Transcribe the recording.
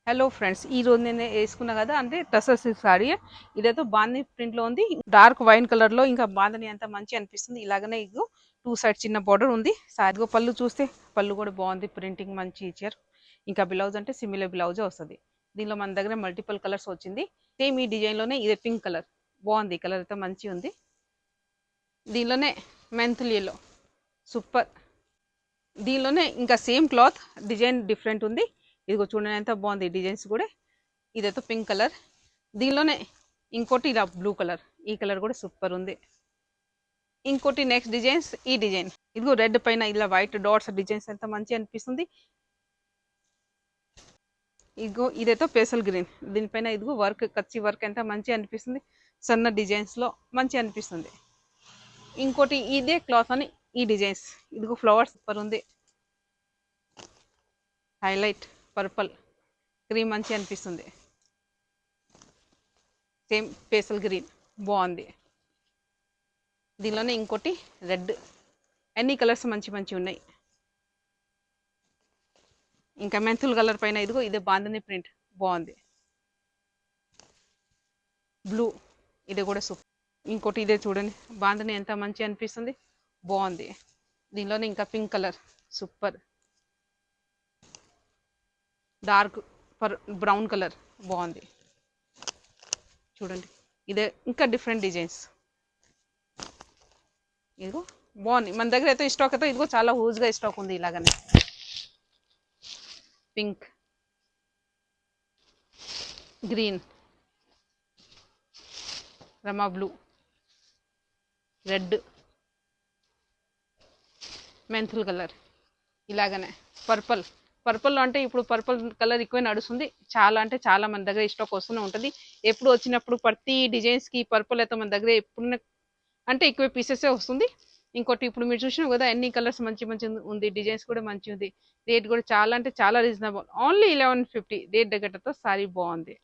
Hello friends, ఈ రోజు నేను వేసుకున్నా కదా అంటే టసర్ సిల్క్ సారీ. ఇదైతే బాందని ప్రింట్ లో ఉంది, డార్క్ వైన్ కలర్ లో. ఇంకా బాందని అంత మంచి అనిపిస్తుంది. ఇలాగనే ఇగో టూ సైడ్ చిన్న బార్డర్ ఉంది. సారిగో పళ్ళు చూస్తే పళ్ళు కూడా బాగుంది, ప్రింటింగ్ మంచి ఇచ్చారు. ఇంకా బ్లౌజ్ అంటే సిమిలర్ బ్లౌజ్ వస్తుంది. దీనిలో మన దగ్గర మల్టిపుల్ కలర్స్ వచ్చింది. సేమ్ ఈ డిజైన్ లోనే ఇదే పింక్ కలర్ బాగుంది. కలర్ అయితే మంచి ఉంది. దీనిలోనే మెంతుల్ ఎల్లో సూపర్. దీనిలోనే ఇంకా సేమ్ క్లాత్ డిజైన్ డిఫరెంట్ ఉంది. ఇదిగో చూడండి ఎంత బాగుంది డిజైన్స్ కూడా. ఇదైతే పింక్ కలర్. దీనిలోనే ఇంకోటి ఇలా బ్లూ కలర్, ఈ కలర్ కూడా సూపర్ ఉంది. ఇంకోటి నెక్స్ట్ డిజైన్స్ ఈ డిజైన్. ఇదిగో రెడ్ పైన ఇలా వైట్ డాట్స్ డిజైన్స్ ఎంత మంచి అనిపిస్తుంది. ఇదిగో ఇదైతే పేసల్ గ్రీన్, దీనిపైన ఇదిగో వర్క్ కచ్చి వర్క్ ఎంత మంచి అనిపిస్తుంది. సన్న డిజైన్స్ లో మంచి అనిపిస్తుంది. ఇంకోటి ఇదే క్లాత్ అని ఈ డిజైన్స్. ఇదిగో ఫ్లవర్స్ సూపర్ ఉంది. హైలైట్ పర్పల్ క్రీమ్ మంచి అనిపిస్తుంది. సేమ్ పేసల్ గ్రీన్ బాగుంది. దీనిలోనే ఇంకోటి రెడ్. అన్ని కలర్స్ మంచి మంచి ఉన్నాయి. ఇంకా మెంతుల్ కలర్ పైన ఇదిగో ఇదే బాందని ప్రింట్ బాగుంది. బ్లూ ఇది కూడా సూపర్. ఇంకోటి ఇదే చూడండి, బాందని ఎంత మంచి అనిపిస్తుంది, బాగుంది. దీనిలోనే ఇంకా pink colour super. Dark brown colour బాగుంది. చూడండి ఇదే ఇంకా డిఫరెంట్ డిజైన్స్. ఇదిగో బాగుంది. మన దగ్గర అయితే స్టాక్ అయితే ఇదిగో చాలా హూజ్గా స్టాక్ ఉంది. ఇలాగనే పింక్, గ్రీన్, రమా బ్లూ, రెడ్, మెంతుల్ కలర్, ఇలాగనే పర్పుల్. పర్పుల్ అంటే ఇప్పుడు పర్పుల్ కలర్ ఎక్కువ నడుస్తుంది. చాలా అంటే చాలా మన దగ్గర స్టాక్ వస్తూనే ఉంటుంది. ఎప్పుడు వచ్చినప్పుడు ప్రతి డిజైన్స్కి పర్పుల్ అయితే మన దగ్గర ఎప్పుడు అంటే ఎక్కువ పీసెసే వస్తుంది. ఇంకోటి ఇప్పుడు మీరు చూసినావు కదా ఎన్ని కలర్స్ మంచి మంచి ఉంది. డిజైన్స్ కూడా మంచి ఉంది. రేట్ కూడా చాలా అంటే చాలా రీజనబుల్, ఓన్లీ 1150. రేట్ దగ్గరతో సారీ బాగుంది.